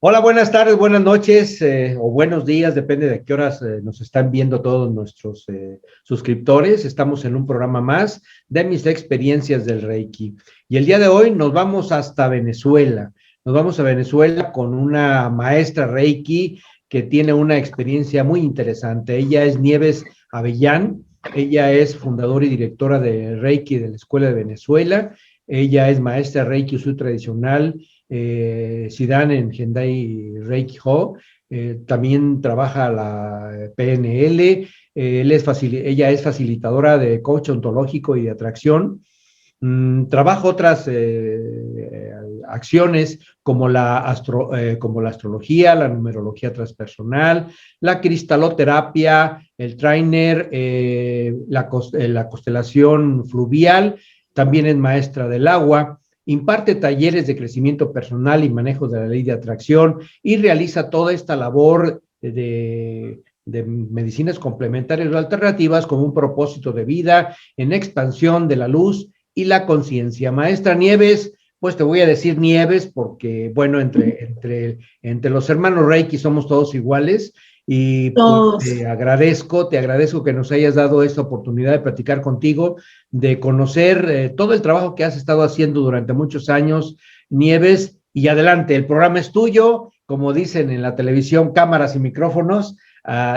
Hola, buenas tardes, buenas noches o buenos días, depende de qué horas nos están viendo todos nuestros suscriptores. Estamos en un programa más de mis experiencias del Reiki. Y el día de hoy nos vamos hasta Venezuela. Nos vamos a Venezuela con una maestra Reiki que tiene una experiencia muy interesante. Ella es Nieves Avellán. Ella es fundadora y directora de Reiki de la Escuela de Venezuela. Ella es maestra Reiki Usui tradicional, Sidan en Gendai Reiki Ho, también trabaja la PNL, ella es facilitadora de coach ontológico y de atracción. Trabaja otras acciones como como la astrología, la numerología transpersonal, la cristaloterapia, el trainer, la constelación fluvial, también es maestra del agua, imparte talleres de crecimiento personal y manejo de la ley de atracción y realiza toda esta labor de medicinas complementarias o alternativas con un propósito de vida en expansión de la luz y la conciencia. Maestra Nieves, pues te voy a decir Nieves porque, bueno, entre los hermanos Reiki somos todos iguales y pues Todos. te agradezco que nos hayas dado esta oportunidad de platicar contigo, de conocer todo el trabajo que has estado haciendo durante muchos años, Nieves, y adelante, el programa es tuyo, como dicen en la televisión, cámaras y micrófonos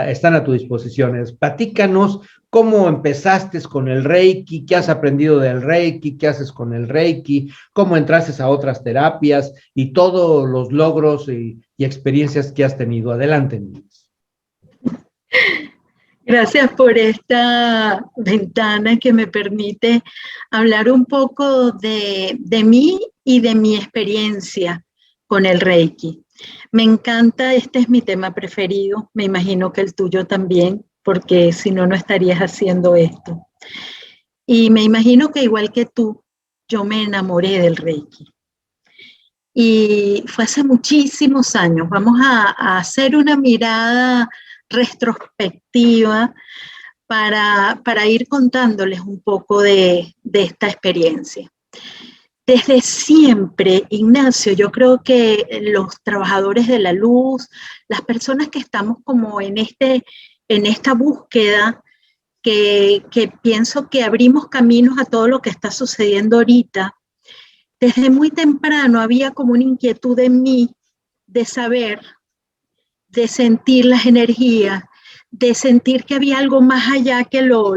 están a tu disposición. Platícanos cómo empezaste con el Reiki, qué has aprendido del Reiki, qué haces con el Reiki, cómo entraste a otras terapias y todos los logros y experiencias que has tenido. Adelante, Nieves. Gracias por esta ventana que me permite hablar un poco de mí y de mi experiencia con el Reiki. Me encanta, este es mi tema preferido, me imagino que el tuyo también, porque si no, no estarías haciendo esto. Y me imagino que igual que tú, yo me enamoré del Reiki. Y fue hace muchísimos años. Vamos a hacer una mirada retrospectiva para ir contándoles un poco de esta experiencia. Desde siempre, Ignacio, yo creo que los trabajadores de la luz, las personas que estamos como en esta búsqueda, que pienso que abrimos caminos a todo lo que está sucediendo ahorita, desde muy temprano había como una inquietud en mí de saber, de sentir las energías, de sentir que había algo más allá que lo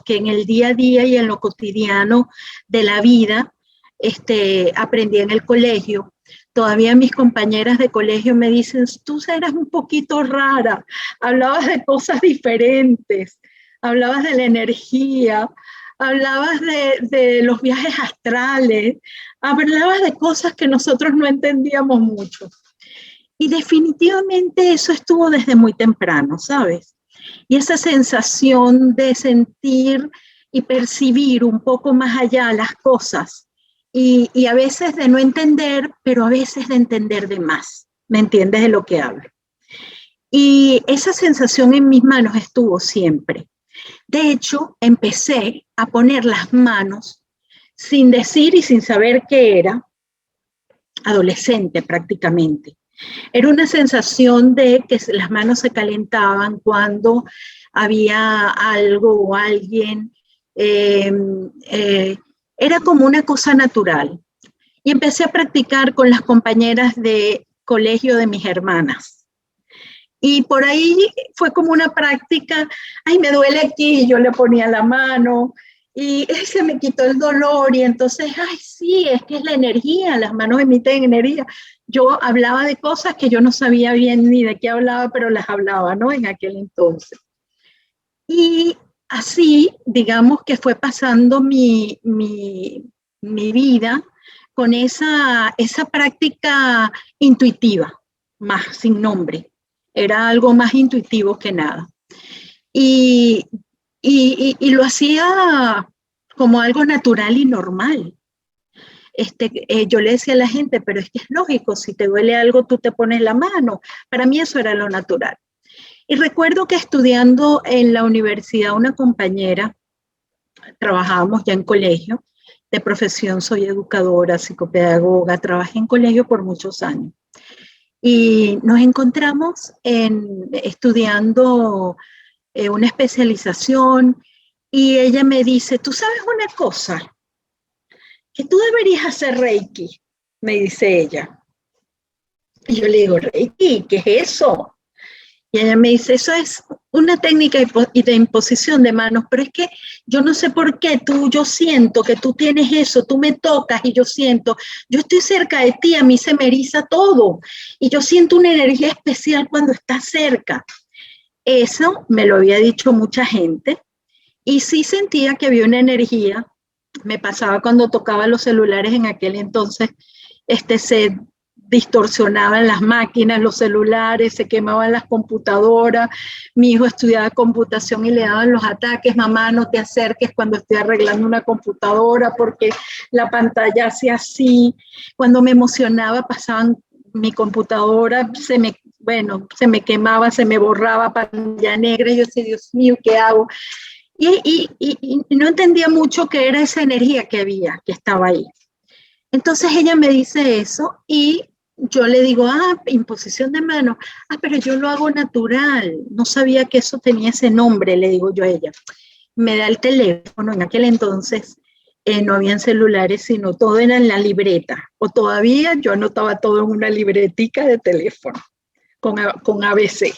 que en el día a día y en lo cotidiano de la vida aprendí en el colegio. Todavía mis compañeras de colegio me dicen, tú eras un poquito rara, hablabas de cosas diferentes, hablabas de la energía, hablabas de los viajes astrales, hablabas de cosas que nosotros no entendíamos mucho. Y definitivamente eso estuvo desde muy temprano, ¿sabes? Y esa sensación de sentir y percibir un poco más allá las cosas y a veces de no entender, pero a veces de entender de más. ¿Me entiendes de lo que hablo? Y esa sensación en mis manos estuvo siempre. De hecho, empecé a poner las manos sin decir y sin saber qué era, adolescente prácticamente. Era una sensación de que las manos se calentaban cuando había algo o alguien. Eh, era como una cosa natural. Y empecé a practicar con las compañeras de colegio de mis hermanas. Y por ahí fue como una práctica, ay, me duele aquí, yo le ponía la mano y se me quitó el dolor y entonces, ay, sí, es que es la energía, las manos emiten energía. Yo hablaba de cosas que yo no sabía bien ni de qué hablaba, pero las hablaba, ¿no? En aquel entonces. Y así, digamos que fue pasando mi vida con esa práctica intuitiva, más sin nombre. Era algo más intuitivo que nada. Y, lo hacía como algo natural y normal. Yo le decía a la gente, pero es que es lógico, si te duele algo, tú te pones la mano. Para mí eso era lo natural. Y recuerdo que estudiando en la universidad, una compañera, trabajábamos ya en colegio, de profesión soy educadora, psicopedagoga, trabajé en colegio por muchos años. y nos encontramos estudiando una especialización y ella me dice, ¿tú sabes una cosa? Que tú deberías hacer Reiki, me dice ella. Y yo le digo, Reiki, ¿qué es eso? Y ella me dice, eso es una técnica de imposición de manos, pero es que yo no sé por qué yo siento que tú tienes eso, tú me tocas y yo siento, yo estoy cerca de ti, a mí se me eriza todo y yo siento una energía especial cuando estás cerca. Eso me lo había dicho mucha gente y sí sentía que había una energía. Me pasaba cuando tocaba los celulares en aquel entonces, se distorsionaban las máquinas, los celulares, se quemaban las computadoras. Mi hijo estudiaba computación y le daban los ataques, mamá, no te acerques cuando estoy arreglando una computadora porque la pantalla hacía así. Cuando me emocionaba pasaban mi computadora, se me quemaba, se me borraba, pantalla negra, y yo decía, Dios mío, ¿qué hago? Y no entendía mucho qué era esa energía que había, que estaba ahí. Entonces ella me dice eso y yo le digo, imposición de manos. Pero yo lo hago natural. No sabía que eso tenía ese nombre, le digo yo a ella. Me da el teléfono. En aquel entonces no habían celulares, sino todo era en la libreta. O todavía yo anotaba todo en una libretica de teléfono con ABC.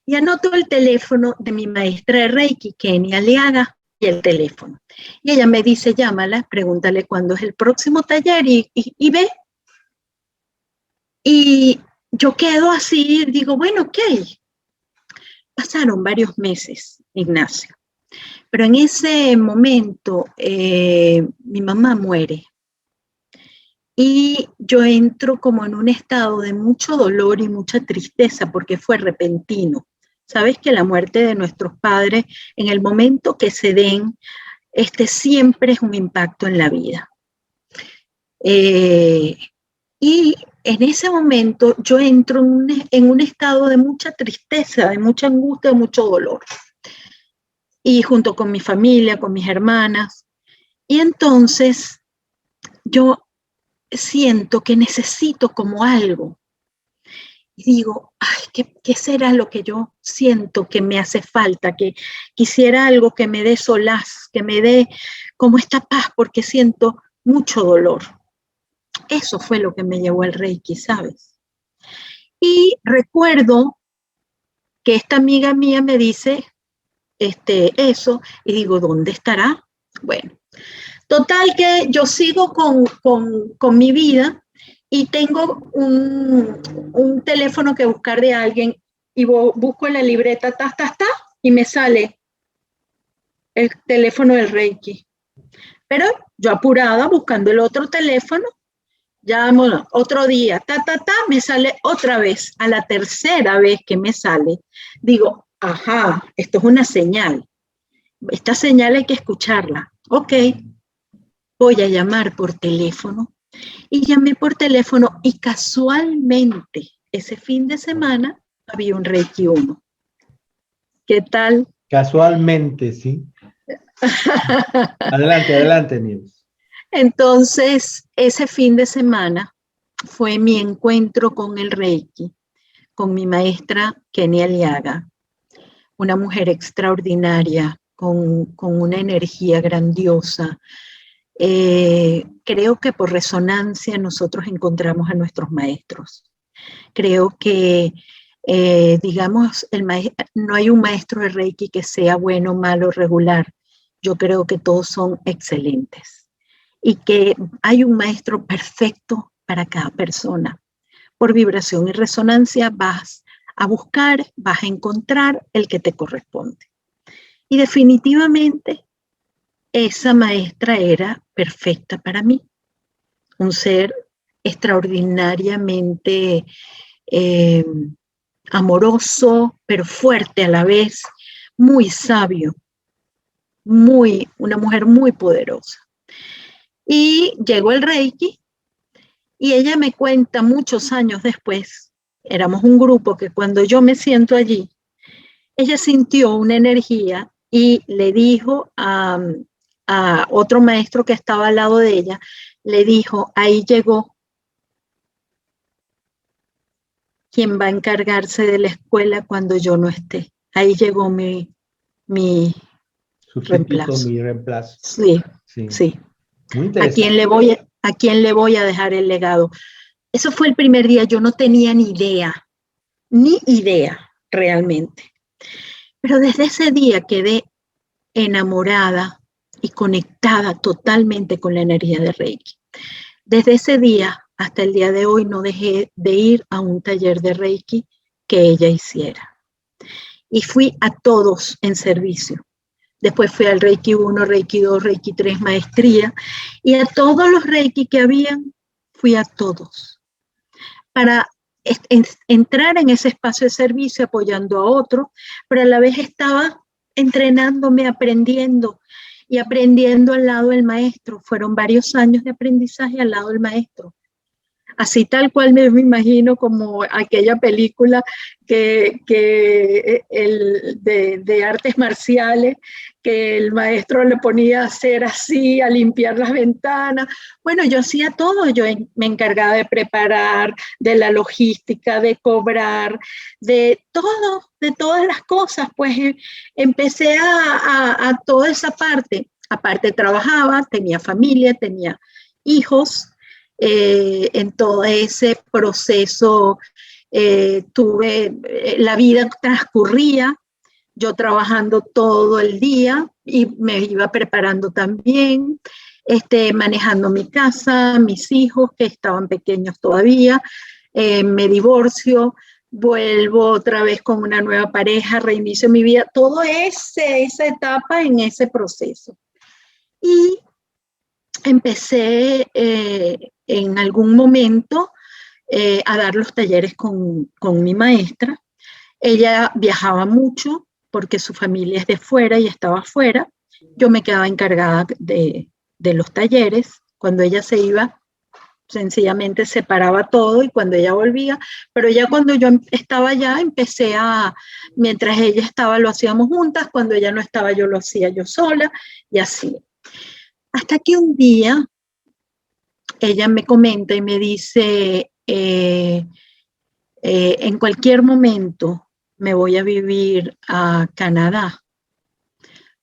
Y anoto el teléfono de mi maestra de Reiki, Kenia Aliaga, y el teléfono. Y ella me dice, llámala, pregúntale cuándo es el próximo taller y ve. Y yo quedo así, digo, bueno, ok. Pasaron varios meses, Ignacio. Pero en ese momento mi mamá muere. Y yo entro como en un estado de mucho dolor y mucha tristeza porque fue repentino. Sabes que la muerte de nuestros padres, en el momento que se den, siempre es un impacto en la vida. Y en ese momento yo entro en un estado de mucha tristeza, de mucha angustia, de mucho dolor. Y junto con mi familia, con mis hermanas. Y entonces yo siento que necesito como algo. Y digo, ¿qué será lo que yo siento que me hace falta? Que quisiera algo que me dé solaz, que me dé como esta paz, porque siento mucho dolor. Eso fue lo que me llevó al Reiki, ¿sabes? Y recuerdo que esta amiga mía me dice eso, y digo, ¿dónde estará? Bueno, total que yo sigo con mi vida y tengo un teléfono que buscar de alguien y busco en la libreta, y me sale el teléfono del Reiki. Pero yo apurada buscando el otro teléfono, ya otro día, me sale otra vez. A la tercera vez que me sale, digo, esto es una señal. Esta señal hay que escucharla. Ok, voy a llamar por teléfono. Y llamé por teléfono y casualmente ese fin de semana había un Reiki 1. ¿Qué tal? Casualmente, sí. Adelante, Nieves. Entonces, ese fin de semana fue mi encuentro con el Reiki, con mi maestra Kenia Aliaga, una mujer extraordinaria, con una energía grandiosa. Creo que por resonancia nosotros encontramos a nuestros maestros. Creo que, digamos, no hay un maestro de Reiki que sea bueno, malo, regular. Yo creo que todos son excelentes y que hay un maestro perfecto para cada persona. Por vibración y resonancia vas a buscar, vas a encontrar el que te corresponde. Y definitivamente esa maestra era perfecta para mí. Un ser extraordinariamente amoroso, pero fuerte a la vez, muy sabio, una mujer muy poderosa. Y llegó el Reiki y ella me cuenta muchos años después, éramos un grupo que cuando yo me siento allí, ella sintió una energía y le dijo a otro maestro que estaba al lado de ella, le dijo, ahí llegó. quien va a encargarse de la escuela cuando yo no esté. Ahí llegó mi Sustituto, reemplazo. mi reemplazo. Sí, Sí. sí. Muy ¿A quién le voy a dejar el legado? Eso fue el primer día, yo no tenía ni idea realmente. Pero desde ese día quedé enamorada y conectada totalmente con la energía de Reiki. Desde ese día hasta el día de hoy no dejé de ir a un taller de Reiki que ella hiciera. Y fui a todos en servicio. Después fui al Reiki 1, Reiki 2, Reiki 3, maestría. Y a todos los Reiki que habían, fui a todos. Para entrar en ese espacio de servicio apoyando a otro, pero a la vez estaba entrenándome, aprendiendo y aprendiendo al lado del maestro. Fueron varios años de aprendizaje al lado del maestro. Así tal cual me imagino como aquella película de artes marciales, que el maestro le ponía a hacer así, a limpiar las ventanas. Bueno, yo hacía todo, yo me encargaba de preparar, de la logística, de cobrar, de todo, de todas las cosas, pues empecé a toda esa parte. Aparte trabajaba, tenía familia, tenía hijos. En todo ese proceso la vida transcurría, yo trabajando todo el día y me iba preparando también, manejando mi casa, mis hijos que estaban pequeños todavía, me divorcio, vuelvo otra vez con una nueva pareja, reinicio mi vida, todo esa etapa en ese proceso. Y empecé en algún momento a dar los talleres con mi maestra. Ella viajaba mucho porque su familia es de fuera y estaba afuera. Yo me quedaba encargada de los talleres. Cuando ella se iba, sencillamente separaba todo y cuando ella volvía, pero ya cuando yo estaba allá, mientras ella estaba lo hacíamos juntas, cuando ella no estaba yo lo hacía yo sola y así. Hasta que un día ella me comenta y me dice, en cualquier momento me voy a vivir a Canadá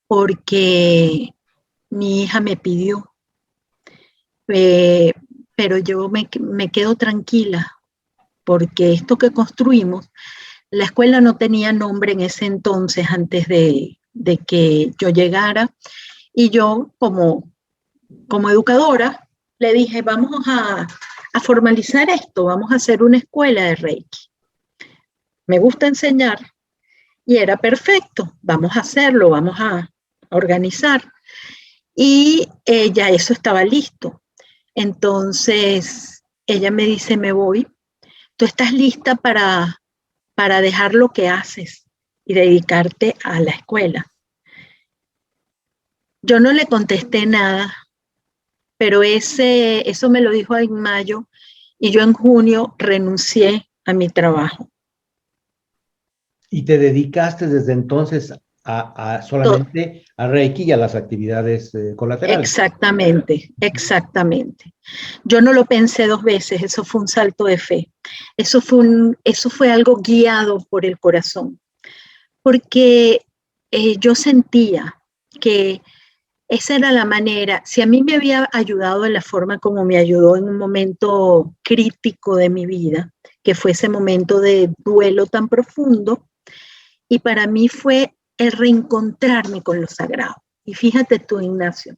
porque mi hija me pidió, pero yo me quedo tranquila porque esto que construimos, la escuela no tenía nombre en ese entonces antes de que yo llegara y yo como educadora le dije, vamos a formalizar esto, vamos a hacer una escuela de Reiki. Me gusta enseñar y era perfecto, vamos a hacerlo, vamos a organizar. Y ya eso estaba listo. Entonces ella me dice, me voy, tú estás lista para dejar lo que haces y dedicarte a la escuela. Yo no le contesté nada, pero eso me lo dijo en mayo y yo en junio renuncié a mi trabajo. ¿Y te dedicaste desde entonces solamente a Reiki y a las actividades colaterales? Exactamente, exactamente. Yo no lo pensé dos veces, eso fue un salto de fe. Eso fue algo guiado por el corazón, porque yo sentía que esa era la manera. Si a mí me había ayudado de la forma como me ayudó en un momento crítico de mi vida, que fue ese momento de duelo tan profundo, y para mí fue el reencontrarme con lo sagrado. Y fíjate tú, Ignacio,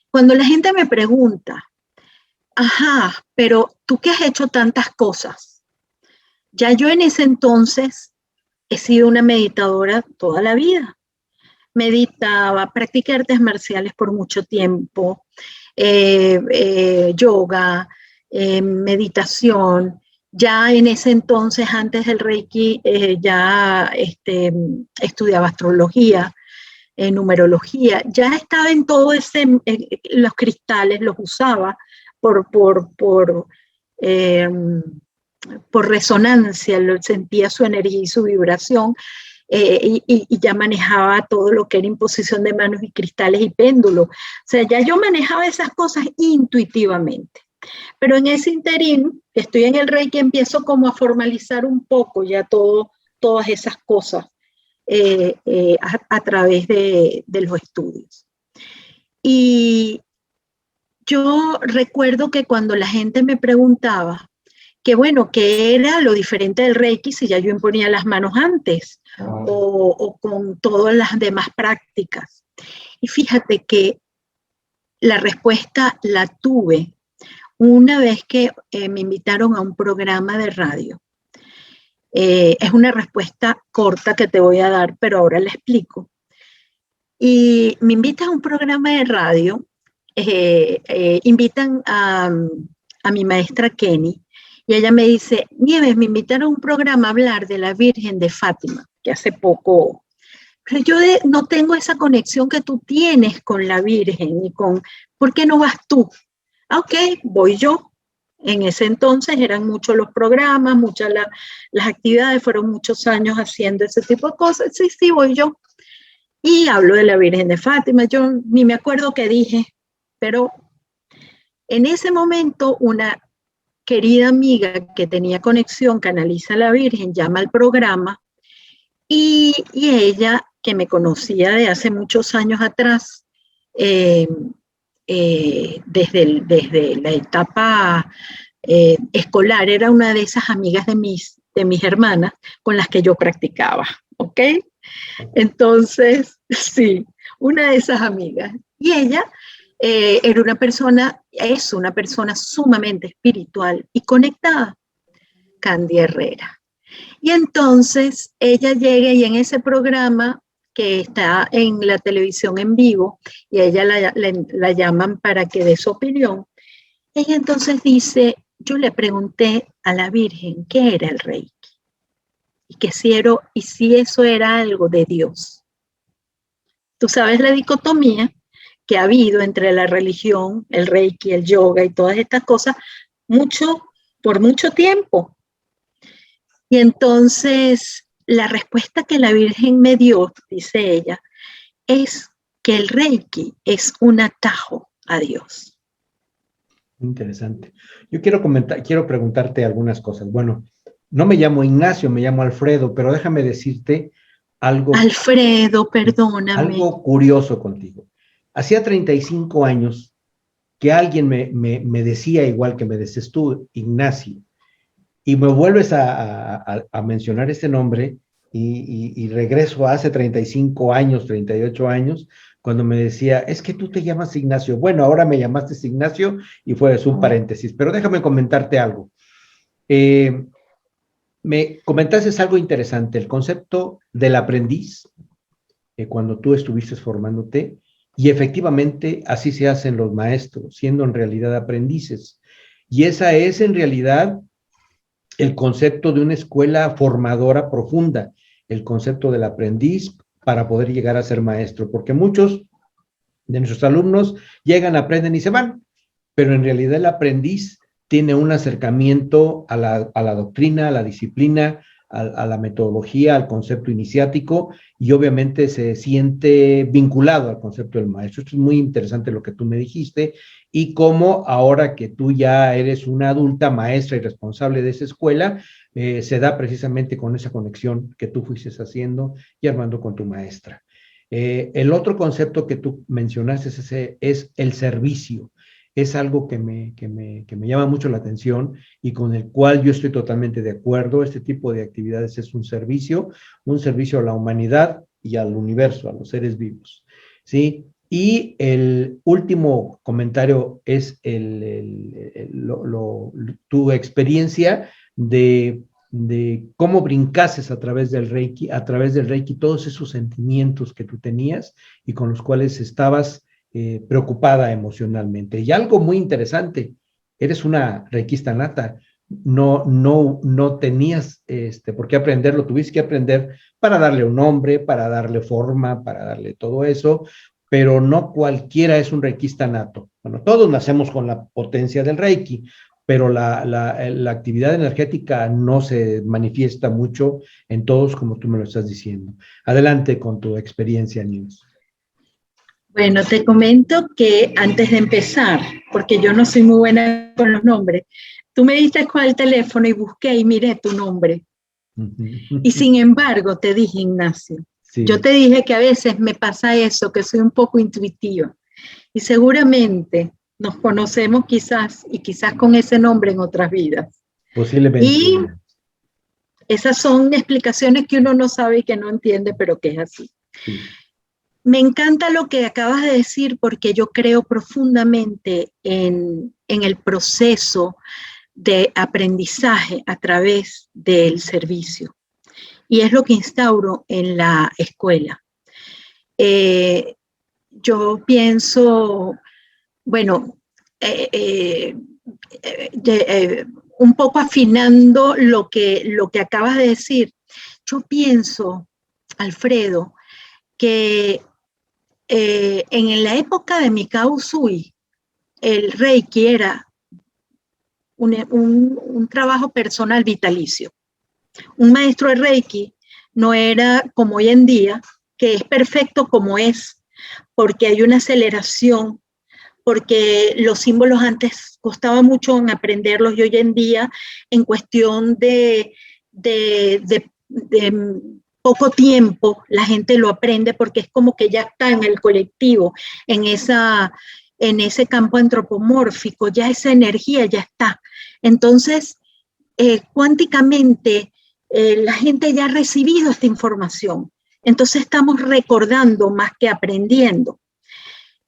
cuando la gente me pregunta, ajá, pero tú que has hecho tantas cosas, ya yo en ese entonces he sido una meditadora toda la vida. Meditaba, practiqué artes marciales por mucho tiempo, yoga, meditación. Ya en ese entonces, antes del Reiki, ya estudiaba astrología, numerología. Ya estaba en todo los cristales los usaba por resonancia, sentía su energía y su vibración. Y ya manejaba todo lo que era imposición de manos y cristales y péndulos. O sea, ya yo manejaba esas cosas intuitivamente. Pero en ese interín, estoy en el Reiki, empiezo como a formalizar un poco ya todas esas cosas a través de los estudios. Y yo recuerdo que cuando la gente me preguntaba que bueno, ¿qué era lo diferente del Reiki si ya yo imponía las manos antes o con todas las demás prácticas? Y fíjate que la respuesta la tuve una vez que me invitaron a un programa de radio. Es una respuesta corta que te voy a dar, pero ahora la explico. Y me invitan a un programa de radio, invitan a mi maestra Kenny, y ella me dice, Nieves, me invitaron a un programa a hablar de la Virgen de Fátima, que hace poco, pero yo no tengo esa conexión que tú tienes con la Virgen y con, ¿por qué no vas tú? Ok, voy yo. En ese entonces eran muchos los programas, muchas las actividades, fueron muchos años haciendo ese tipo de cosas. Sí, sí, voy yo. Y hablo de la Virgen de Fátima. Yo ni me acuerdo qué dije, pero en ese momento una querida amiga que tenía conexión, canaliza a la Virgen, llama al programa y ella, que me conocía de hace muchos años atrás, desde la etapa escolar, era una de esas amigas de mis hermanas con las que yo practicaba, ¿ok? Entonces, sí, una de esas amigas. Y ella era una persona, es una persona sumamente espiritual y conectada, Candy Herrera. Y entonces ella llega y en ese programa que está en la televisión en vivo, y a ella la llaman para que dé su opinión, ella entonces dice, yo le pregunté a la Virgen qué era el Reiki, y si eso era algo de Dios. Tú sabes la dicotomía que ha habido entre la religión, el Reiki, el yoga y todas estas cosas, por mucho tiempo. Y entonces la respuesta que la Virgen me dio, dice ella, es que el Reiki es un atajo a Dios. Interesante. Yo quiero preguntarte algunas cosas. Bueno, no me llamo Ignacio, me llamo Alfredo, pero déjame decirte algo. Alfredo, perdóname. Algo curioso contigo. Hacía 35 años que alguien me decía, igual que me decías tú, Ignacio, y me vuelves a mencionar este nombre y regreso a hace 35 años, 38 años, cuando me decía, es que tú te llamas Ignacio. Bueno, ahora me llamaste Ignacio y fue un paréntesis, pero déjame comentarte algo. Me comentaste algo interesante, el concepto del aprendiz, cuando tú estuviste formándote, y efectivamente así se hacen los maestros, siendo en realidad aprendices. Y esa es en realidad el concepto de una escuela formadora profunda, el concepto del aprendiz para poder llegar a ser maestro, porque muchos de nuestros alumnos llegan, aprenden y se van, pero en realidad el aprendiz tiene un acercamiento a la doctrina, a la disciplina, a la metodología, al concepto iniciático, y obviamente se siente vinculado al concepto del maestro. Esto es muy interesante lo que tú me dijiste, y cómo ahora que tú ya eres una adulta maestra y responsable de esa escuela, se da precisamente con esa conexión que tú fuiste haciendo y armando con tu maestra. El otro concepto que tú mencionaste es el servicio. Es algo que me llama mucho la atención y con el cual yo estoy totalmente de acuerdo. Este tipo de actividades es un servicio a la humanidad y al universo, a los seres vivos, ¿sí? Y el último comentario es tu experiencia de cómo brincases a través del Reiki, todos esos sentimientos que tú tenías y con los cuales estabas preocupada emocionalmente. Y algo muy interesante, eres una reikista nata, no tenías por qué aprenderlo, tuviste que aprender para darle un nombre, para darle forma, para darle todo eso, pero no cualquiera es un reikista nato. Bueno, todos nacemos con la potencia del Reiki, pero la actividad energética no se manifiesta mucho en todos como tú me lo estás diciendo. Adelante con tu experiencia, Nieves. Bueno, te comento que antes de empezar, porque yo no soy muy buena con los nombres, tú me diste con el teléfono y busqué y miré tu nombre. Y sin embargo, te dije, Ignacio, yo Sí. te dije que a veces me pasa eso, que soy un poco intuitiva. Y seguramente nos conocemos quizás y quizás con ese nombre en otras vidas. Y Posiblemente. esas son explicaciones que uno no sabe y que no entiende, pero que es así. Sí. Me encanta lo que acabas de decir porque yo creo profundamente en el proceso de aprendizaje a través del servicio. Y es lo que instauro en la escuela. Yo pienso, bueno, un poco afinando lo que acabas de decir, yo pienso, Alfredo, que en la época de Mikao Usui, el Reiki era un trabajo personal vitalicio. Un maestro de Reiki no era como hoy en día, que es perfecto como es, porque hay una aceleración, porque los símbolos antes costaba mucho en aprenderlos y hoy en día en cuestión de poco tiempo la gente lo aprende porque es como que ya está en el colectivo, en ese campo antropomórfico, ya esa energía ya está. Entonces, cuánticamente, la gente ya ha recibido esta información. Entonces estamos recordando más que aprendiendo.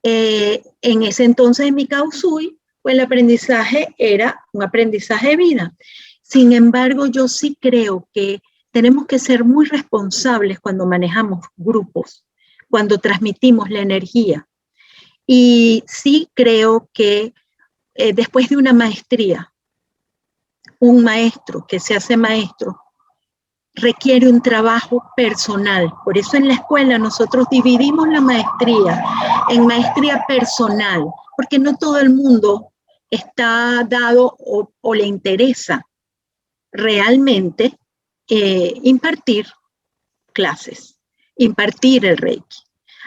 En ese entonces en Mikao Usui, pues el aprendizaje era un aprendizaje de vida. Sin embargo, yo sí creo que tenemos que ser muy responsables cuando manejamos grupos, cuando transmitimos la energía. Y sí creo que después de una maestría, un maestro que se hace maestro requiere un trabajo personal. Por eso en la escuela nosotros dividimos la maestría en maestría personal, porque no todo el mundo está dado o le interesa realmente impartir clases, impartir el Reiki.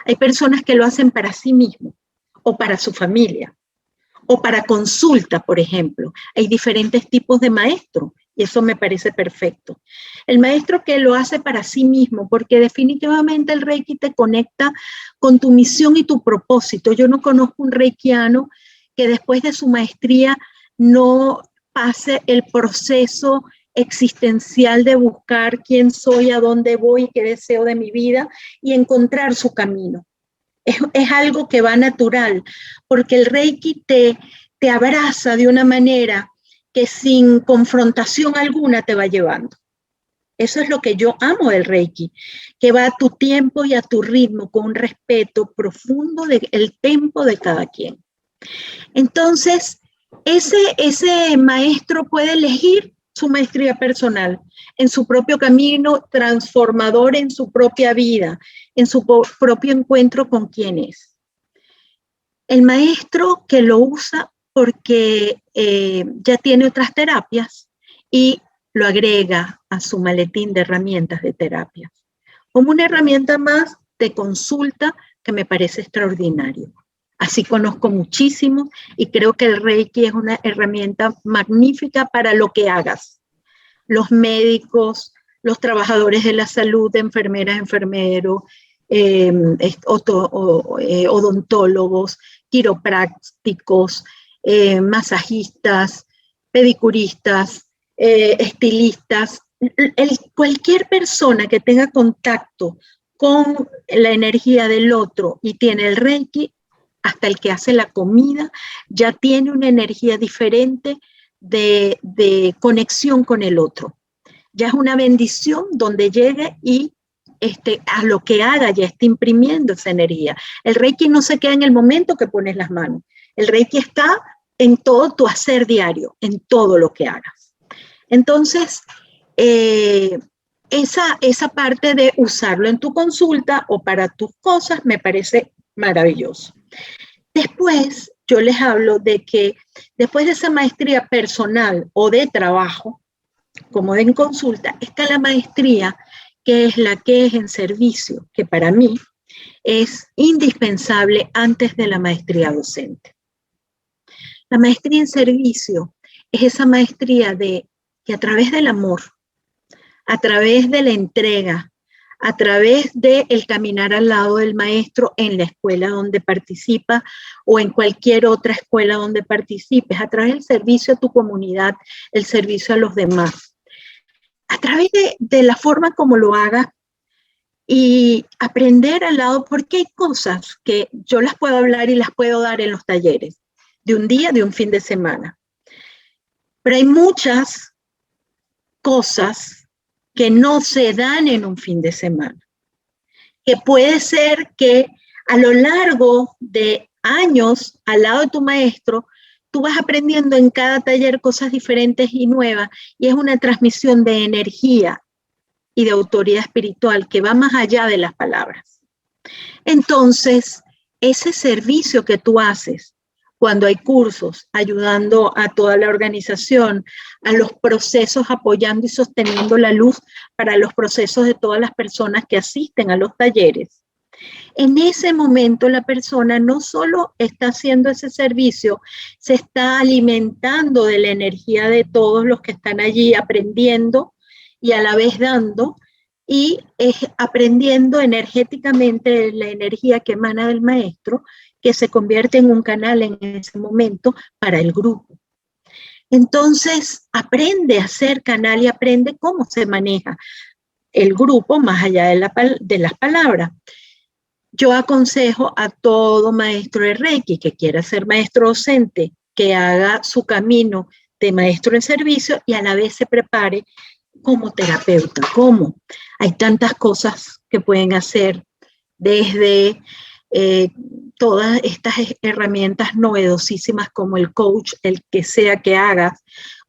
Hay personas que lo hacen para sí mismos o para su familia o para consulta, por ejemplo. Hay diferentes tipos de maestros y eso me parece perfecto. El maestro que lo hace para sí mismo, porque definitivamente el Reiki te conecta con tu misión y tu propósito. Yo no conozco un reikiano que después de su maestría no pase el proceso existencial de buscar quién soy, a dónde voy, qué deseo de mi vida y encontrar su camino. Es algo que va natural, porque el Reiki te abraza de una manera que sin confrontación alguna te va llevando. Eso es lo que yo amo del Reiki, que va a tu tiempo y a tu ritmo, con un respeto profundo del tempo de cada quien. Entonces, ese maestro puede elegir su maestría personal en su propio camino transformador en su propia vida, en su propio encuentro con quién es. El maestro que lo usa porque ya tiene otras terapias y lo agrega a su maletín de herramientas de terapias. Como una herramienta más de consulta que me parece extraordinario. Así conozco muchísimo y creo que el Reiki es una herramienta magnífica para lo que hagas. Los médicos, los trabajadores de la salud, enfermeras, enfermeros, odontólogos, quiroprácticos, masajistas, pedicuristas, estilistas, cualquier persona que tenga contacto con la energía del otro y tiene el Reiki, hasta el que hace la comida, ya tiene una energía diferente de conexión con el otro. Ya es una bendición donde llegue y a lo que haga ya está imprimiendo esa energía. El Reiki no se queda en el momento que pones las manos. El Reiki está en todo tu hacer diario, en todo lo que hagas. Entonces, esa parte de usarlo en tu consulta o para tus cosas me parece maravilloso. Después, yo les hablo de que después de esa maestría personal o de trabajo, como de en consulta, está la maestría que es la que es en servicio, que para mí es indispensable antes de la maestría docente. La maestría en servicio es esa maestría que a través del amor, a través de la entrega, a través del caminar al lado del maestro en la escuela donde participa o en cualquier otra escuela donde participes, a través del servicio a tu comunidad, el servicio a los demás, a través de la forma como lo hagas y aprender al lado, porque hay cosas que yo las puedo hablar y las puedo dar en los talleres, de un día, de un fin de semana. Pero hay muchas cosas que no se dan en un fin de semana, que puede ser que a lo largo de años al lado de tu maestro, tú vas aprendiendo en cada taller cosas diferentes y nuevas, y es una transmisión de energía y de autoridad espiritual que va más allá de las palabras. Entonces, ese servicio que tú haces cuando hay cursos, ayudando a toda la organización, a los procesos, apoyando y sosteniendo la luz para los procesos de todas las personas que asisten a los talleres. En ese momento la persona no solo está haciendo ese servicio, se está alimentando de la energía de todos los que están allí aprendiendo y a la vez dando, y aprendiendo energéticamente la energía que emana del maestro, que se convierte en un canal en ese momento para el grupo. Entonces, aprende a ser canal y aprende cómo se maneja el grupo más allá de las palabras. Yo aconsejo a todo maestro de Reiki que quiera ser maestro docente, que haga su camino de maestro en servicio y a la vez se prepare como terapeuta. ¿Cómo? Hay tantas cosas que pueden hacer, desde todas estas herramientas novedosísimas como el coach, el que sea que hagas,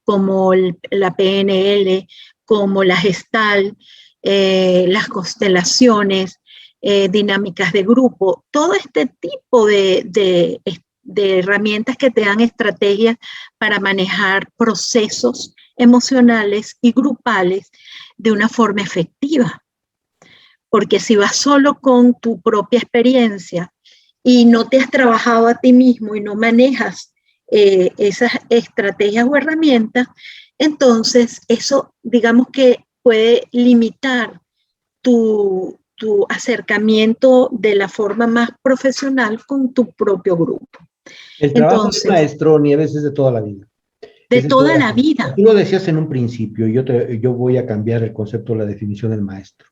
como la PNL, como la Gestalt, las constelaciones, dinámicas de grupo, todo este tipo de herramientas que te dan estrategias para manejar procesos emocionales y grupales de una forma efectiva. Porque si vas solo con tu propia experiencia y no te has trabajado a ti mismo y no manejas esas estrategias o herramientas, entonces eso, digamos que puede limitar tu acercamiento de la forma más profesional con tu propio grupo. El trabajo del maestro, Nieves, es de toda la vida. De toda la vida. Tú lo decías en un principio, yo voy a cambiar el concepto de la definición del maestro.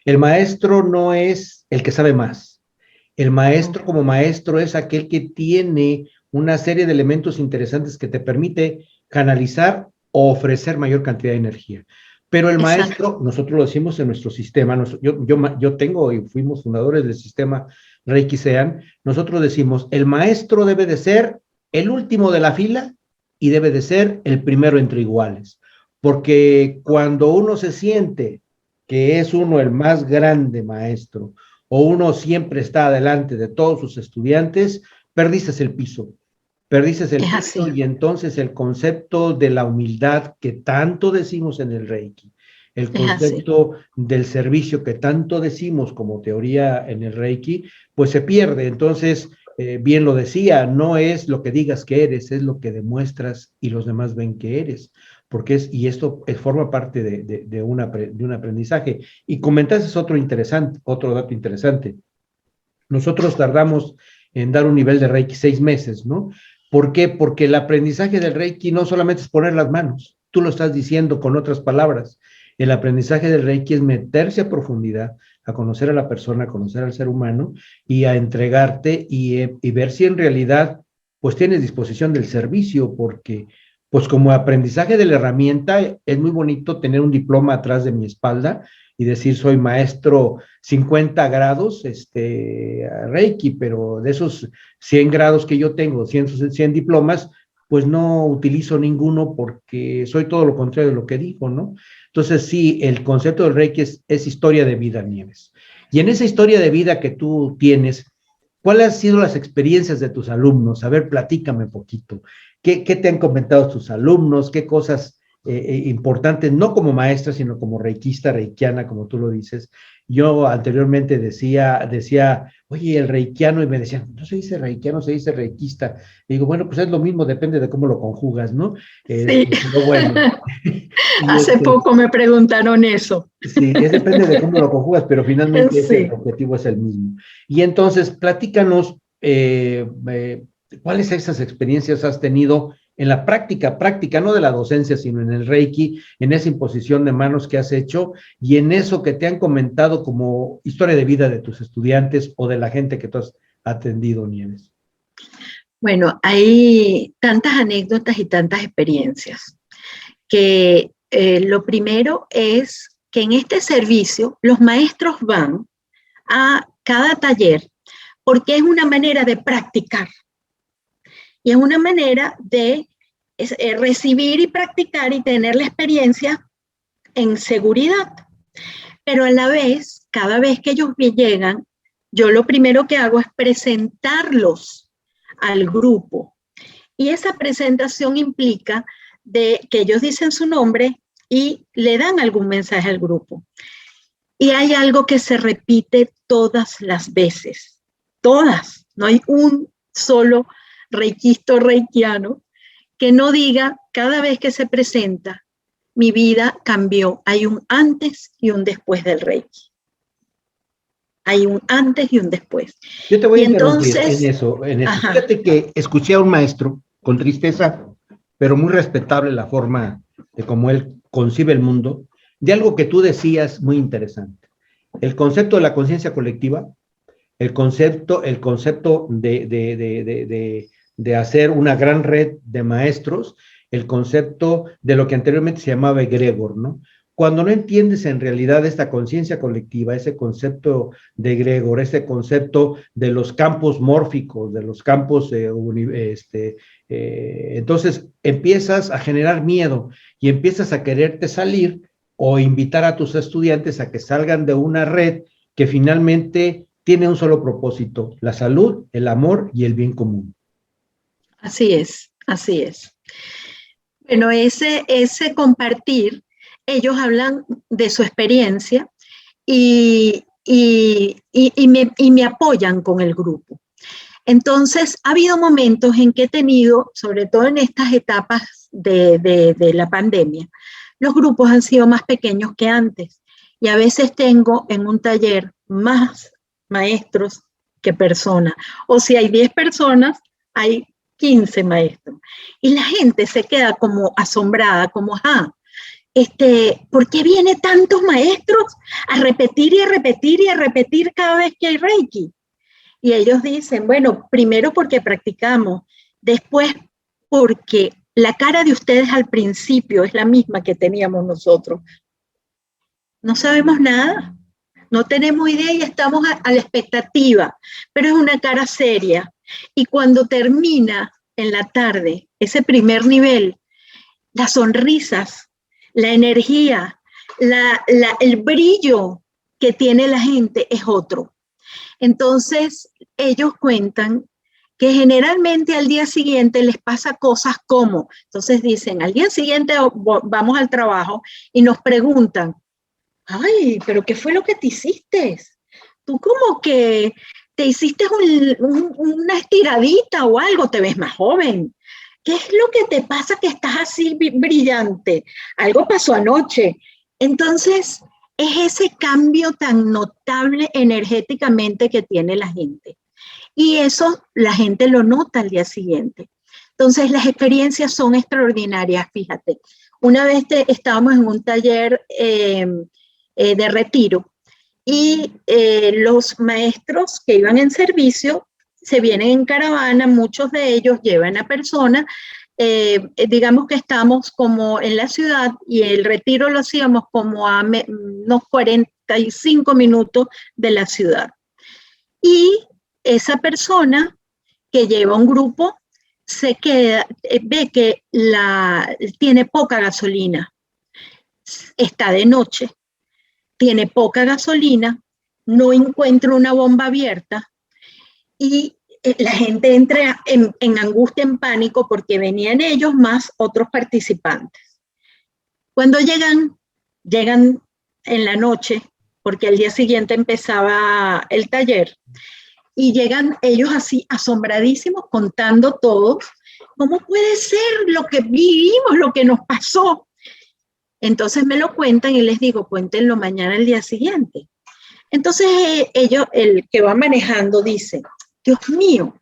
El maestro no es el que sabe más. El maestro como maestro es aquel que tiene una serie de elementos interesantes que te permite canalizar o ofrecer mayor cantidad de energía. Pero el maestro, nosotros lo decimos en nuestro sistema, yo tengo y fuimos fundadores del sistema Reiki Sean, nosotros decimos, el maestro debe de ser el último de la fila y debe de ser el primero entre iguales. Porque cuando uno se siente que es uno el más grande maestro, o uno siempre está adelante de todos sus estudiantes, perdiste el piso. Y entonces el concepto de la humildad que tanto decimos en el Reiki, el concepto del servicio que tanto decimos como teoría en el Reiki, pues se pierde. Entonces, bien lo decía, no es lo que digas que eres, es lo que demuestras y los demás ven que eres. Porque esto forma parte de un aprendizaje. Y comentaste otro dato interesante. Nosotros tardamos en dar un nivel de Reiki 6 meses, ¿no? ¿Por qué? Porque el aprendizaje del Reiki no solamente es poner las manos, tú lo estás diciendo con otras palabras. El aprendizaje del Reiki es meterse a profundidad, a conocer a la persona, a conocer al ser humano y a entregarte y ver si en realidad pues tienes disposición del servicio, porque pues como aprendizaje de la herramienta es muy bonito tener un diploma atrás de mi espalda y decir soy maestro 50 grados Reiki, pero de esos 100 grados que yo tengo, 100 diplomas, pues no utilizo ninguno porque soy todo lo contrario de lo que dijo, ¿no? Entonces sí, el concepto del Reiki es historia de vida, Nieves. Y en esa historia de vida que tú tienes, ¿cuáles han sido las experiencias de tus alumnos? A ver, platícame un poquito. ¿Qué te han comentado tus alumnos? ¿Qué cosas importantes, no como maestra, sino como reikista, reikiana, como tú lo dices. Yo anteriormente decía, oye, el reikiano, y me decían, no se dice reikiano, se dice reikista. Y digo, bueno, pues es lo mismo, depende de cómo lo conjugas, ¿no? Sí, Pero bueno. Y hace poco me preguntaron eso. sí, es depende de cómo lo conjugas, pero finalmente el Sí. objetivo es el mismo. Y entonces, platícanos, ¿cuáles de esas experiencias has tenido en la práctica, no de la docencia, sino en el Reiki, en esa imposición de manos que has hecho y en eso que te han comentado como historia de vida de tus estudiantes o de la gente que tú has atendido, Nieves? Bueno, hay tantas anécdotas y tantas experiencias que lo primero es que en este servicio los maestros van a cada taller porque es una manera de practicar y es una manera de recibir y practicar y tener la experiencia en seguridad. Pero a la vez, cada vez que ellos llegan, yo lo primero que hago es presentarlos al grupo. Y esa presentación implica de que ellos dicen su nombre y le dan algún mensaje al grupo. Y hay algo que se repite todas las veces, todas. No hay un solo reikisto reikiano que no diga cada vez que se presenta, mi vida cambió. Hay un antes y un después del Reiki. Hay un antes y un después. Yo te voy Y a interrumpir en entonces, eso, en eso. ajá, Fíjate que escuché a un maestro con tristeza, pero muy respetable la forma de cómo él concibe el mundo, de algo que tú decías muy interesante. El concepto de la conciencia colectiva, el concepto de hacer una gran red de maestros, el concepto de lo que anteriormente se llamaba egregor, ¿no? Cuando no entiendes en realidad esta conciencia colectiva, ese concepto de egregor, ese concepto de los campos mórficos, de los campos, entonces empiezas a generar miedo y empiezas a quererte salir o invitar a tus estudiantes a que salgan de una red que finalmente tiene un solo propósito, la salud, el amor y el bien común. así es, así es. Bueno, ese compartir, ellos hablan de su experiencia y me apoyan con el grupo. Entonces, ha habido momentos en que he tenido, sobre todo en estas etapas de la pandemia, los grupos han sido más pequeños que antes y a veces tengo en un taller más maestros que personas. O si hay 10 personas, hay 15 maestros. Y la gente se queda como asombrada, como, ¿por qué viene tantos maestros a repetir y a repetir y a repetir cada vez que hay Reiki? Y ellos dicen, bueno, primero porque practicamos, después porque la cara de ustedes al principio es la misma que teníamos nosotros. No sabemos nada, no tenemos idea y estamos a la expectativa, pero es una cara seria. Y cuando termina en la tarde ese primer nivel, las sonrisas, la energía, el brillo que tiene la gente es otro. Entonces, ellos cuentan que generalmente al día siguiente les pasa cosas como, entonces dicen, al día siguiente vamos al trabajo y nos preguntan, ay, pero ¿qué fue lo que te hiciste? Tú como que te hiciste una estiradita o algo, te ves más joven. ¿Qué es lo que te pasa que estás así brillante? Algo pasó anoche. Entonces, es ese cambio tan notable energéticamente que tiene la gente. Y eso la gente lo nota al día siguiente. Entonces, las experiencias son extraordinarias, fíjate. Una vez estábamos en un taller de retiro y los maestros que iban en servicio se vienen en caravana, muchos de ellos llevan a personas, digamos que estamos como en la ciudad y el retiro lo hacíamos como a unos 45 minutos de la ciudad. Y esa persona que lleva un grupo se queda, ve que tiene poca gasolina, está de noche, tiene poca gasolina, no encuentra una bomba abierta y la gente entra en angustia, en pánico, porque venían ellos más otros participantes. Cuando llegan en la noche, porque al día siguiente empezaba el taller, y llegan ellos así asombradísimos contando todo. ¿Cómo puede ser lo que vivimos, lo que nos pasó? Entonces me lo cuentan y les digo, cuéntenlo mañana al día siguiente. Entonces ellos, el que va manejando dice, Dios mío,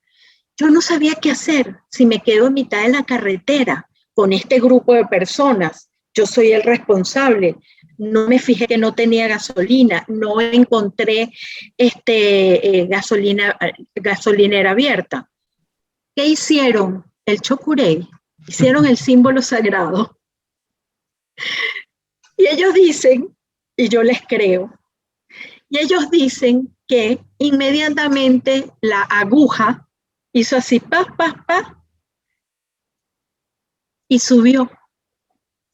yo no sabía qué hacer si me quedo en mitad de la carretera con este grupo de personas. Yo soy el responsable. No me fijé que no tenía gasolina, no encontré gasolinera abierta. ¿Qué hicieron? El chocurey, hicieron el símbolo sagrado. Y ellos dicen, y yo les creo, y ellos dicen que inmediatamente la aguja hizo así, pa, pa, pa, y subió.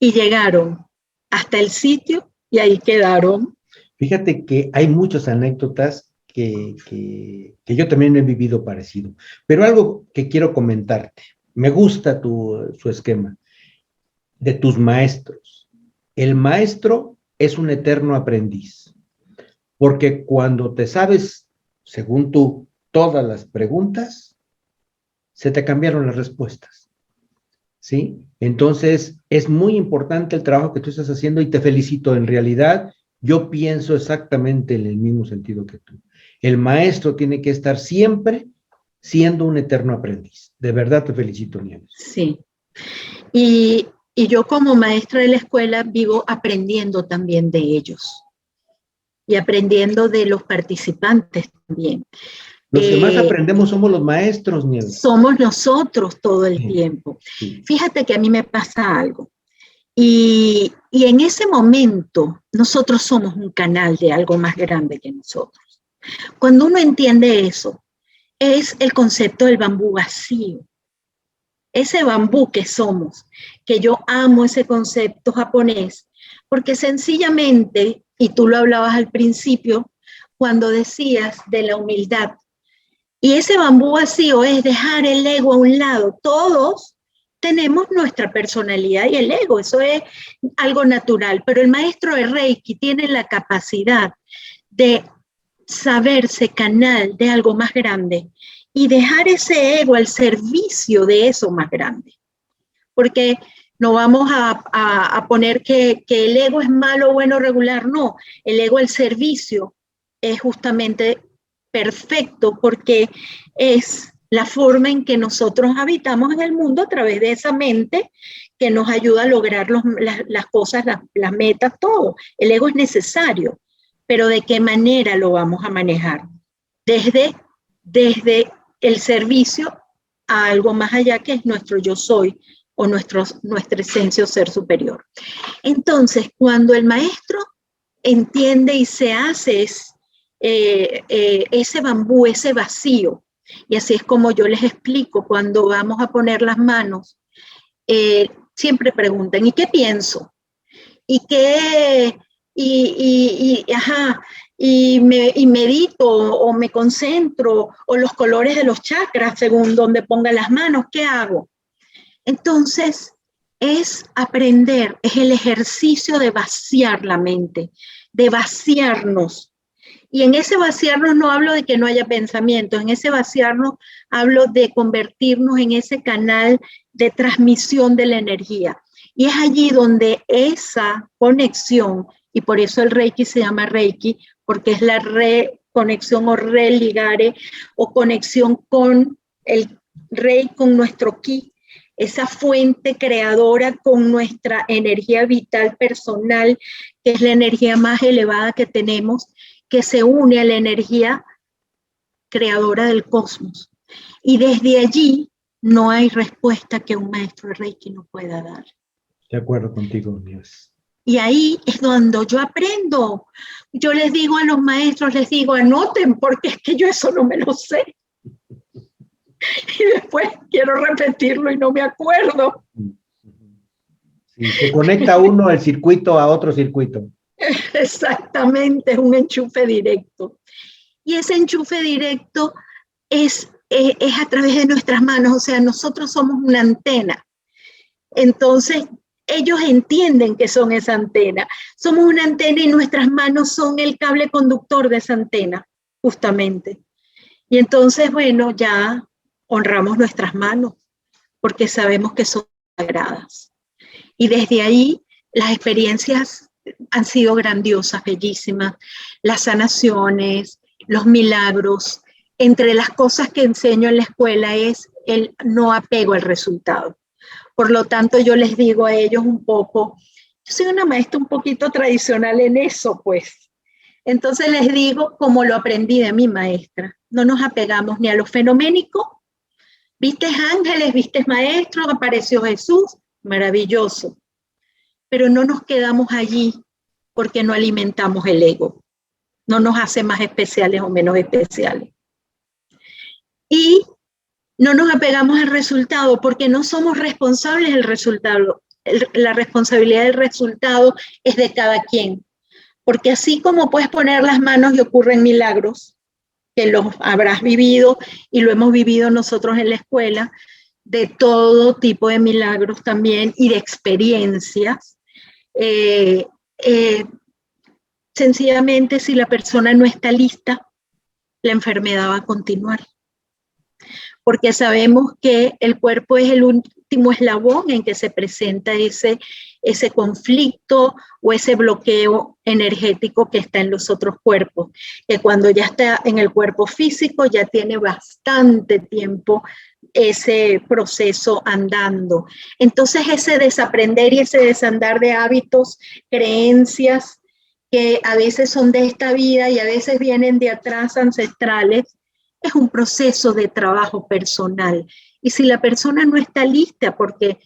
Y llegaron hasta el sitio y ahí quedaron. Fíjate que hay muchas anécdotas que yo también he vivido parecido, pero algo que quiero comentarte, me gusta su esquema de tus maestros. El maestro es un eterno aprendiz, porque cuando te sabes, según tú, todas las preguntas, se te cambiaron las respuestas, ¿sí? Entonces, es muy importante el trabajo que tú estás haciendo y te felicito. En realidad, yo pienso exactamente en el mismo sentido que tú. El maestro tiene que estar siempre siendo un eterno aprendiz. De verdad te felicito, Nieves. Sí. Y yo como maestra de la escuela vivo aprendiendo también de ellos y aprendiendo de los participantes también. Los que más aprendemos somos los maestros, Nieves. Somos nosotros todo el tiempo. Sí. Fíjate que a mí me pasa algo. Y en ese momento nosotros somos un canal de algo más grande que nosotros. Cuando uno entiende eso, es el concepto del bambú vacío. Ese bambú que somos, que yo amo ese concepto japonés, porque sencillamente, y tú lo hablabas al principio, cuando decías de la humildad, y ese bambú vacío es dejar el ego a un lado. Todos tenemos nuestra personalidad y el ego, eso es algo natural, pero el maestro de Reiki tiene la capacidad de saberse canal de algo más grande y dejar ese ego al servicio de eso más grande. Porque no vamos a poner que el ego es malo, bueno, regular, no. El ego al servicio es justamente perfecto porque es la forma en que nosotros habitamos en el mundo a través de esa mente que nos ayuda a lograr las cosas, las metas, todo. El ego es necesario, pero ¿de qué manera lo vamos a manejar? Desde el servicio a algo más allá que es nuestro yo soy o nuestra esencia o ser superior. Entonces, cuando el maestro entiende y se hace ese bambú, ese vacío, y así es como yo les explico cuando vamos a poner las manos, siempre preguntan, ¿y qué pienso? ¿Y qué? Y medito o me concentro, o los colores de los chakras según donde ponga las manos, ¿qué hago? Entonces, es aprender, es el ejercicio de vaciar la mente, de vaciarnos. Y en ese vaciarnos no hablo de que no haya pensamientos, en ese vaciarnos hablo de convertirnos en ese canal de transmisión de la energía. Y es allí donde esa conexión, y por eso el Reiki se llama Reiki, porque es la reconexión o religare, o conexión con el Rei, con nuestro Ki, esa fuente creadora con nuestra energía vital personal, que es la energía más elevada que tenemos, que se une a la energía creadora del cosmos. Y desde allí no hay respuesta que un maestro de Reiki no pueda dar. De acuerdo contigo, Nieves. Y ahí es donde yo aprendo. Yo les digo a los maestros, les digo, anoten, porque es que yo eso no me lo sé. Y después quiero repetirlo y no me acuerdo. Sí, se conecta uno el circuito a otro circuito. Exactamente, es un enchufe directo. Y ese enchufe directo es a través de nuestras manos, o sea, nosotros somos una antena. Entonces, ellos entienden que son esa antena. Somos una antena y nuestras manos son el cable conductor de esa antena, justamente. Y entonces, bueno, ya honramos nuestras manos porque sabemos que son sagradas. Y desde ahí las experiencias han sido grandiosas, bellísimas. Las sanaciones, los milagros. Entre las cosas que enseño en la escuela es el no apego al resultado. Por lo tanto, yo les digo a ellos un poco, yo soy una maestra un poquito tradicional en eso, pues. Entonces les digo, como lo aprendí de mi maestra, no nos apegamos ni a lo fenoménico. ¿Viste ángeles? ¿Viste maestros? ¿Apareció Jesús? Maravilloso. Pero no nos quedamos allí porque no alimentamos el ego. No nos hace más especiales o menos especiales. Y no nos apegamos al resultado porque no somos responsables del resultado. La responsabilidad del resultado es de cada quien. Porque así como puedes poner las manos y ocurren milagros, que los habrás vivido y lo hemos vivido nosotros en la escuela, de todo tipo de milagros también y de experiencias. Sencillamente, si la persona no está lista, la enfermedad va a continuar. Porque sabemos que el cuerpo es el último eslabón en que se presenta ese conflicto o ese bloqueo energético que está en los otros cuerpos, que cuando ya está en el cuerpo físico ya tiene bastante tiempo ese proceso andando. Entonces ese desaprender y ese desandar de hábitos, creencias que a veces son de esta vida y a veces vienen de atrás ancestrales, es un proceso de trabajo personal. Y si la persona no está lista porque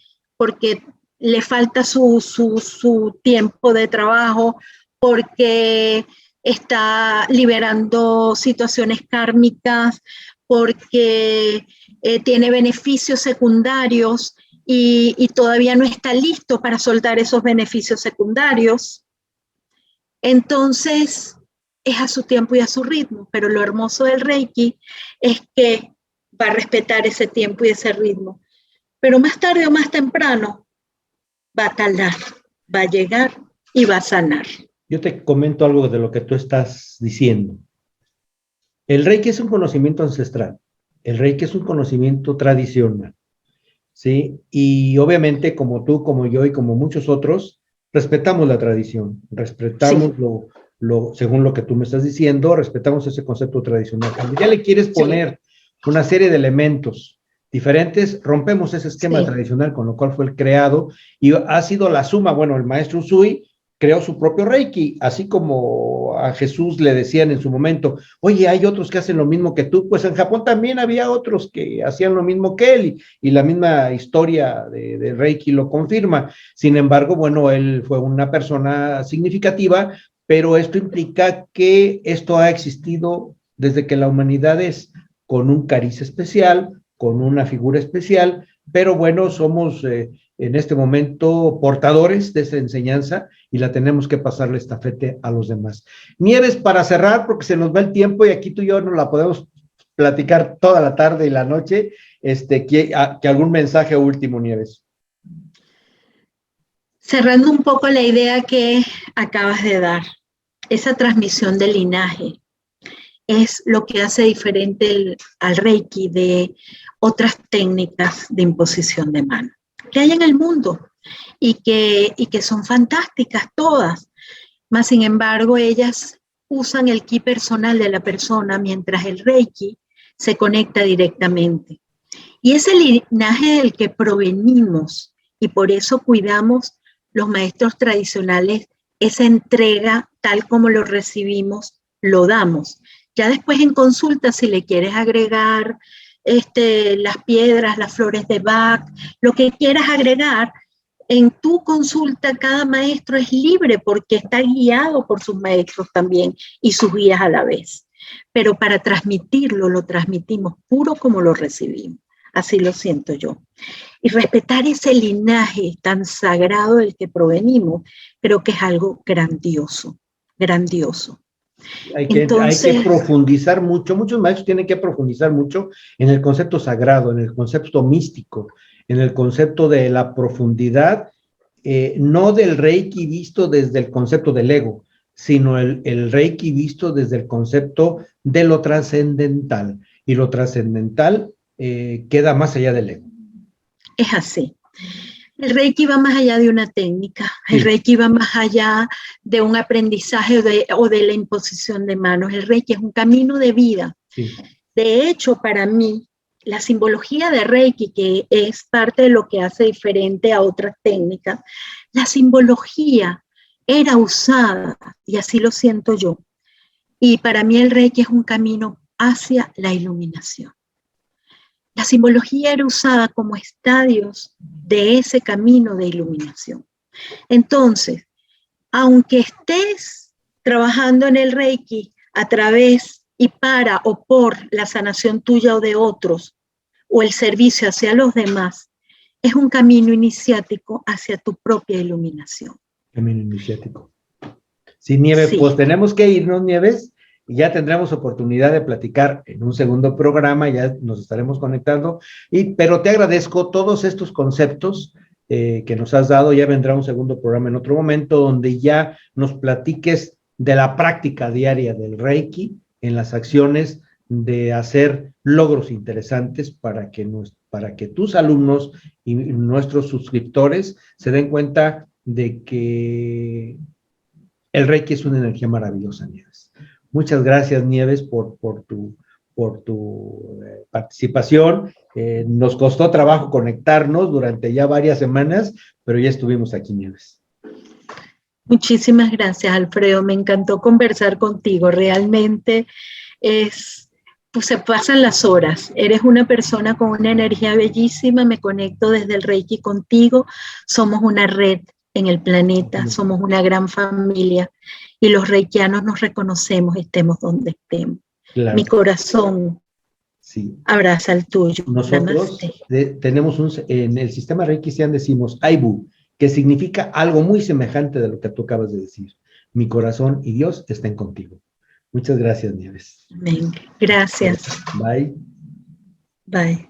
le falta su tiempo de trabajo, porque está liberando situaciones kármicas, porque tiene beneficios secundarios y todavía no está listo para soltar esos beneficios secundarios, entonces es a su tiempo y a su ritmo, pero lo hermoso del Reiki es que va a respetar ese tiempo y ese ritmo. Pero más tarde o más temprano va a tardar, va a llegar y va a sanar. Yo te comento algo de lo que tú estás diciendo. El Reiki es un conocimiento ancestral, el Reiki es un conocimiento tradicional, ¿sí? Y obviamente como tú, como yo y como muchos otros, respetamos la tradición, respetamos sí. Según lo que tú me estás diciendo, respetamos ese concepto tradicional. Cuando ya le quieres poner una serie de elementos diferentes, rompemos ese esquema tradicional con lo cual fue el creado y ha sido la suma. Bueno, el maestro Usui creó su propio Reiki, así como a Jesús le decían en su momento, oye, hay otros que hacen lo mismo que tú, pues en Japón también había otros que hacían lo mismo que él, y la misma historia de Reiki lo confirma. Sin embargo, bueno, él fue una persona significativa, pero esto implica que esto ha existido desde que la humanidad es, con un cariz especial, con una figura especial, pero bueno, somos en este momento portadores de esa enseñanza y la tenemos que pasarle estafete a los demás. Nieves, para cerrar, porque se nos va el tiempo y aquí tú y yo no la podemos platicar toda la tarde y la noche, que algún mensaje último, Nieves. Cerrando un poco la idea que acabas de dar, esa transmisión del linaje es lo que hace diferente al Reiki de otras técnicas de imposición de mano que hay en el mundo y que son fantásticas todas, mas sin embargo ellas usan el ki personal de la persona mientras el Reiki se conecta directamente. Y ese linaje del que provenimos y por eso cuidamos los maestros tradicionales, esa entrega tal como lo recibimos, lo damos. Ya después en consulta, si le quieres agregar las piedras, las flores de Bach, lo que quieras agregar, en tu consulta cada maestro es libre porque está guiado por sus maestros también y sus guías a la vez. Pero para transmitirlo, lo transmitimos puro como lo recibimos. Así lo siento yo. Y respetar ese linaje tan sagrado del que provenimos, creo que es algo grandioso, grandioso. Hay que profundizar mucho, muchos maestros tienen que profundizar mucho en el concepto sagrado, en el concepto místico, en el concepto de la profundidad no del Reiki visto desde el concepto del ego, sino el Reiki visto desde el concepto de lo trascendental. Y lo trascendental queda más allá del ego. Es así. El Reiki va más allá de una técnica, el Reiki va más allá de un aprendizaje o de la imposición de manos. El Reiki es un camino de vida. Sí. De hecho, para mí, la simbología de Reiki, que es parte de lo que hace diferente a otras técnicas, la simbología era usada, y así lo siento yo, y para mí el Reiki es un camino hacia la iluminación. La simbología era usada como estadios de ese camino de iluminación. Entonces, aunque estés trabajando en el Reiki a través y para o por la sanación tuya o de otros, o el servicio hacia los demás, es un camino iniciático hacia tu propia iluminación. Camino iniciático. Sí, Nieves, sí. Pues tenemos que irnos, Nieves. Y ya tendremos oportunidad de platicar en un segundo programa, ya nos estaremos conectando, pero te agradezco todos estos conceptos que nos has dado. Ya vendrá un segundo programa en otro momento, donde ya nos platiques de la práctica diaria del Reiki en las acciones de hacer logros interesantes para que tus alumnos y nuestros suscriptores se den cuenta de que el Reiki es una energía maravillosa, Nieves. Muchas gracias, Nieves, por tu participación. Nos costó trabajo conectarnos durante ya varias semanas, pero ya estuvimos aquí, Nieves. Muchísimas gracias, Alfredo. Me encantó conversar contigo. Realmente pues se pasan las horas. Eres una persona con una energía bellísima. Me conecto desde el Reiki contigo. Somos una red en el planeta, somos una gran familia y los reikianos nos reconocemos, estemos donde estemos. Claro. Mi corazón abraza el tuyo. Nosotros tenemos en el sistema Reiki-Sian decimos Aibu, que significa algo muy semejante de lo que tú acabas de decir. Mi corazón y Dios estén contigo. Muchas gracias, Nieves. Amén. Gracias. Bye. Bye.